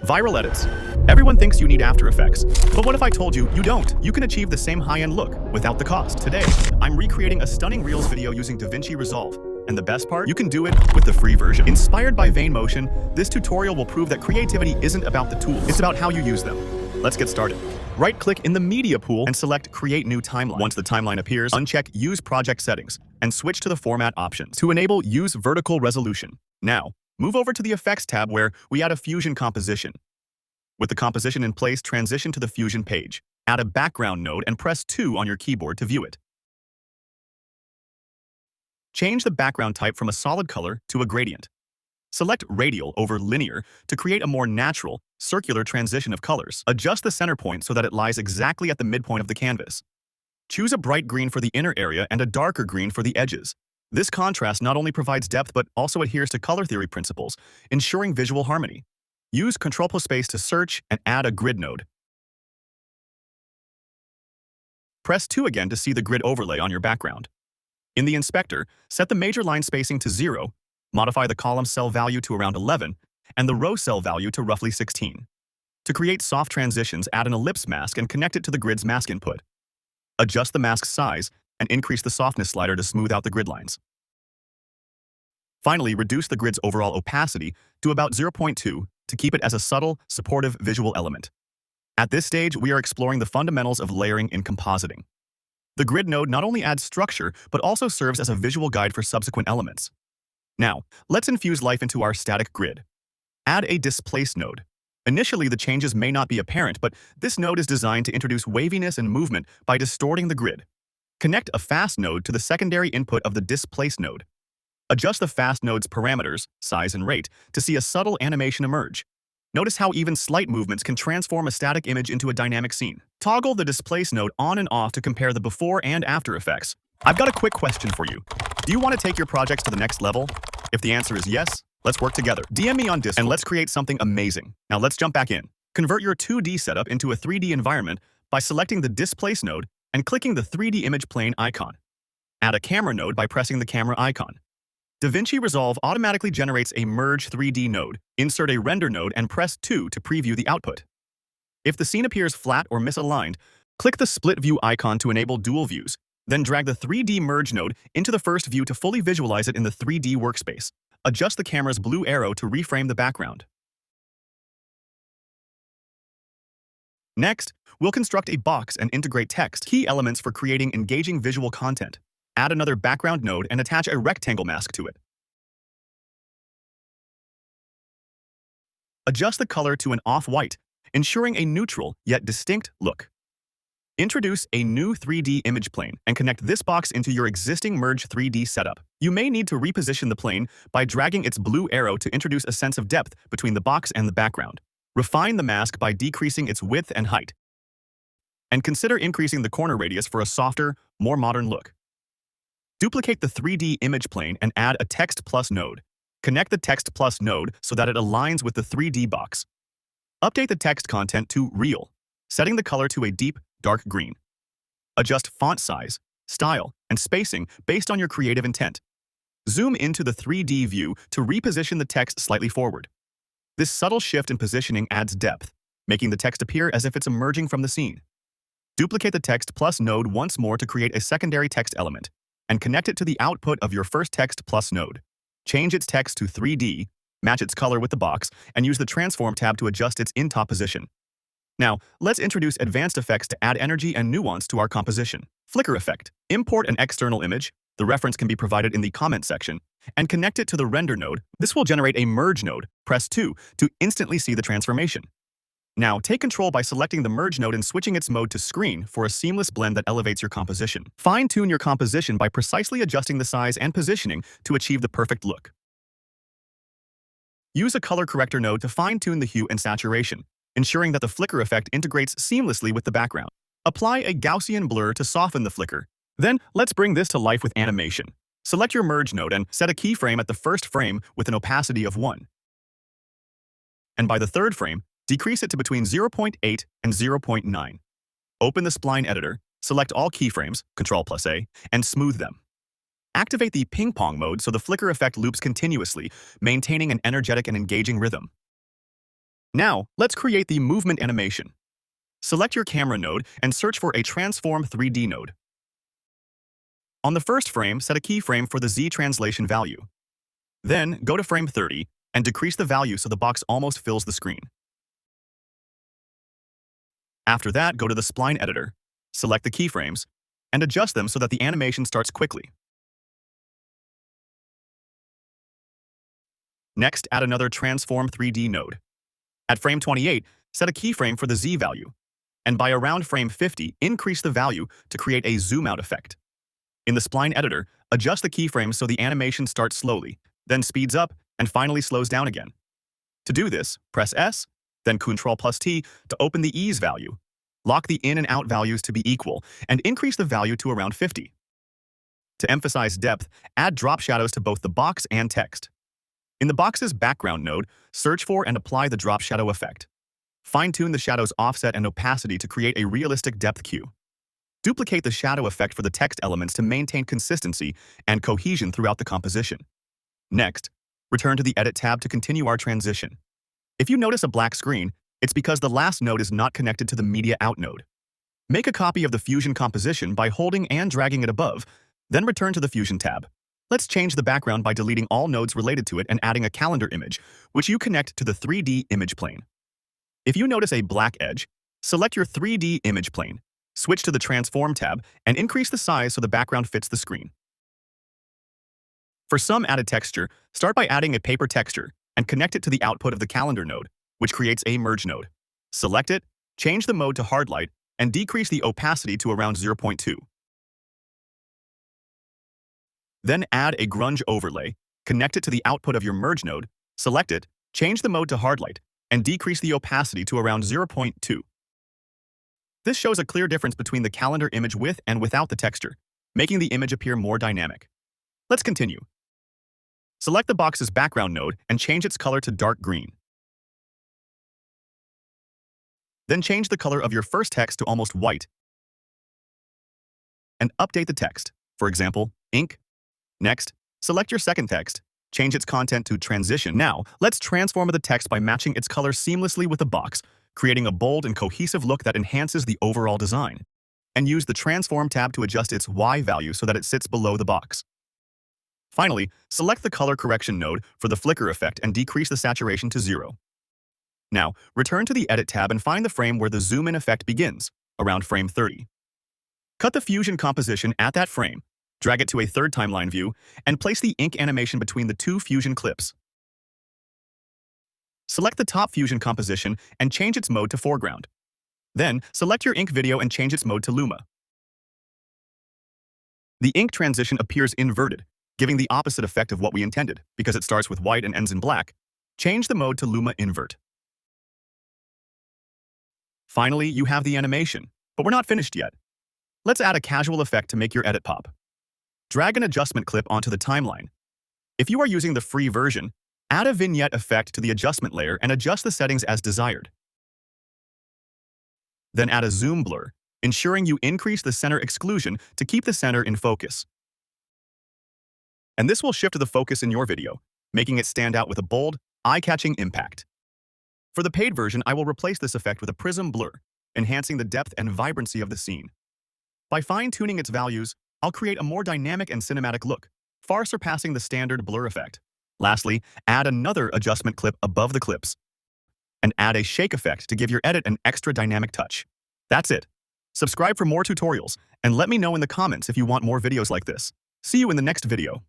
Viral edits. Everyone thinks you need After Effects, but what if I told you you don't? You can achieve the same high-end look without the cost. Today, I'm recreating a stunning Reels video using DaVinci Resolve. And the best part? You can do it with the free version. Inspired by Voltmemez, this tutorial will prove that creativity isn't about the tools, it's about how you use them. Let's get started. Right-click in the Media pool and select Create New Timeline. Once the timeline appears, uncheck Use Project Settings and switch to the Format options to enable Use Vertical Resolution. Now, move over to the Effects tab where we add a Fusion composition. With the composition in place, transition to the Fusion page. Add a background node and press 2 on your keyboard to view it. Change the background type from a solid color to a gradient. Select Radial over Linear to create a more natural, circular transition of colors. Adjust the center point so that it lies exactly at the midpoint of the canvas. Choose a bright green for the inner area and a darker green for the edges. This contrast not only provides depth but also adheres to color theory principles, ensuring visual harmony. Use Ctrl+Space to search and add a grid node. Press 2 again to see the grid overlay on your background. In the inspector, set the major line spacing to 0, modify the column cell value to around 11, and the row cell value to roughly 16. To create soft transitions, add an ellipse mask and connect it to the grid's mask input. Adjust the mask's size and increase the softness slider to smooth out the grid lines. Finally, reduce the grid's overall opacity to about 0.2 to keep it as a subtle, supportive visual element. At this stage, we are exploring the fundamentals of layering in compositing. The grid node not only adds structure, but also serves as a visual guide for subsequent elements. Now, let's infuse life into our static grid. Add a displace node. Initially, the changes may not be apparent, but this node is designed to introduce waviness and movement by distorting the grid. Connect a fast node to the secondary input of the displace node. Adjust the fast node's parameters, size and rate, to see a subtle animation emerge. Notice how even slight movements can transform a static image into a dynamic scene. Toggle the displace node on and off to compare the before and after effects. I've got a quick question for you. Do you want to take your projects to the next level? If the answer is yes, let's work together. DM me on Discord and let's create something amazing. Now let's jump back in. Convert your 2D setup into a 3D environment by selecting the displace node and clicking the 3D image plane icon. Add a camera node by pressing the camera icon. DaVinci Resolve automatically generates a Merge 3D node. Insert a Render node and press 2 to preview the output. If the scene appears flat or misaligned, click the Split View icon to enable dual views. Then drag the 3D Merge node into the first view to fully visualize it in the 3D workspace. Adjust the camera's blue arrow to reframe the background. Next, we'll construct a box and integrate text, key elements for creating engaging visual content. Add another background node and attach a rectangle mask to it. Adjust the color to an off-white, ensuring a neutral yet distinct look. Introduce a new 3D image plane and connect this box into your existing Merge 3D setup. You may need to reposition the plane by dragging its blue arrow to introduce a sense of depth between the box and the background. Refine the mask by decreasing its width and height. And consider increasing the corner radius for a softer, more modern look. Duplicate the 3D image plane and add a Text Plus node. Connect the Text Plus node so that it aligns with the 3D box. Update the text content to Real, setting the color to a deep, dark green. Adjust font size, style, and spacing based on your creative intent. Zoom into the 3D view to reposition the text slightly forward. This subtle shift in positioning adds depth, making the text appear as if it's emerging from the scene. Duplicate the Text Plus node once more to create a secondary text element, and connect it to the output of your first Text Plus node. Change its text to 3D, match its color with the box, and use the Transform tab to adjust its in-top position. Now, let's introduce advanced effects to add energy and nuance to our composition. Flicker effect. Import an external image, the reference can be provided in the comment section, and connect it to the render node. This will generate a merge node. Press 2 to instantly see the transformation. Now, take control by selecting the merge node and switching its mode to screen for a seamless blend that elevates your composition. Fine-tune your composition by precisely adjusting the size and positioning to achieve the perfect look. Use a color corrector node to fine-tune the hue and saturation, ensuring that the flicker effect integrates seamlessly with the background. Apply a Gaussian blur to soften the flicker. Then, let's bring this to life with animation. Select your merge node and set a keyframe at the first frame with an opacity of 1. And by the third frame, decrease it to between 0.8 and 0.9. Open the spline editor, select all keyframes, Ctrl+A, and smooth them. Activate the ping-pong mode so the flicker effect loops continuously, maintaining an energetic and engaging rhythm. Now, let's create the movement animation. Select your camera node and search for a Transform 3D node. On the first frame, set a keyframe for the Z translation value. Then, go to frame 30 and decrease the value so the box almost fills the screen. After that, go to the spline editor, select the keyframes, and adjust them so that the animation starts quickly. Next, add another Transform 3D node. At frame 28, set a keyframe for the Z value, and by around frame 50, increase the value to create a zoom-out effect. In the spline editor, adjust the keyframes so the animation starts slowly, then speeds up, and finally slows down again. To do this, press S, then Ctrl+T to open the ease value. Lock the in and out values to be equal, and increase the value to around 50. To emphasize depth, add drop shadows to both the box and text. In the box's background node, search for and apply the drop shadow effect. Fine-tune the shadow's offset and opacity to create a realistic depth cue. Duplicate the shadow effect for the text elements to maintain consistency and cohesion throughout the composition. Next, return to the Edit tab to continue our transition. If you notice a black screen, it's because the last node is not connected to the Media Out node. Make a copy of the Fusion composition by holding and dragging it above, then return to the Fusion tab. Let's change the background by deleting all nodes related to it and adding a calendar image, which you connect to the 3D image plane. If you notice a black edge, select your 3D image plane, switch to the Transform tab, and increase the size so the background fits the screen. For some added texture, start by adding a paper texture and connect it to the output of the calendar node, which creates a merge node. Select it, change the mode to hard light, and decrease the opacity to around 0.2. Then add a grunge overlay, connect it to the output of your merge node, select it, change the mode to hard light, and decrease the opacity to around 0.2. This shows a clear difference between the calendar image with and without the texture, making the image appear more dynamic. Let's continue. Select the box's background node and change its color to dark green. Then change the color of your first text to almost white and update the text, for example, ink. Next, select your second text, change its content to transition. Now, let's transform the text by matching its color seamlessly with the box, creating a bold and cohesive look that enhances the overall design. And use the Transform tab to adjust its Y value so that it sits below the box. Finally, select the color correction node for the flicker effect and decrease the saturation to 0. Now, return to the Edit tab and find the frame where the zoom-in effect begins, around frame 30. Cut the Fusion composition at that frame, drag it to a third timeline view, and place the ink animation between the two Fusion clips. Select the top Fusion composition and change its mode to foreground. Then, select your ink video and change its mode to Luma. The ink transition appears inverted, giving the opposite effect of what we intended, because it starts with white and ends in black. Change the mode to Luma Invert. Finally, you have the animation, but we're not finished yet. Let's add a casual effect to make your edit pop. Drag an adjustment clip onto the timeline. If you are using the free version, add a vignette effect to the adjustment layer and adjust the settings as desired. Then add a zoom blur, ensuring you increase the center exclusion to keep the center in focus. And this will shift the focus in your video, making it stand out with a bold, eye-catching impact. For the paid version, I will replace this effect with a prism blur, enhancing the depth and vibrancy of the scene. By fine-tuning its values, I'll create a more dynamic and cinematic look, far surpassing the standard blur effect. Lastly, add another adjustment clip above the clips, and add a shake effect to give your edit an extra dynamic touch. That's it. Subscribe for more tutorials, and let me know in the comments if you want more videos like this. See you in the next video.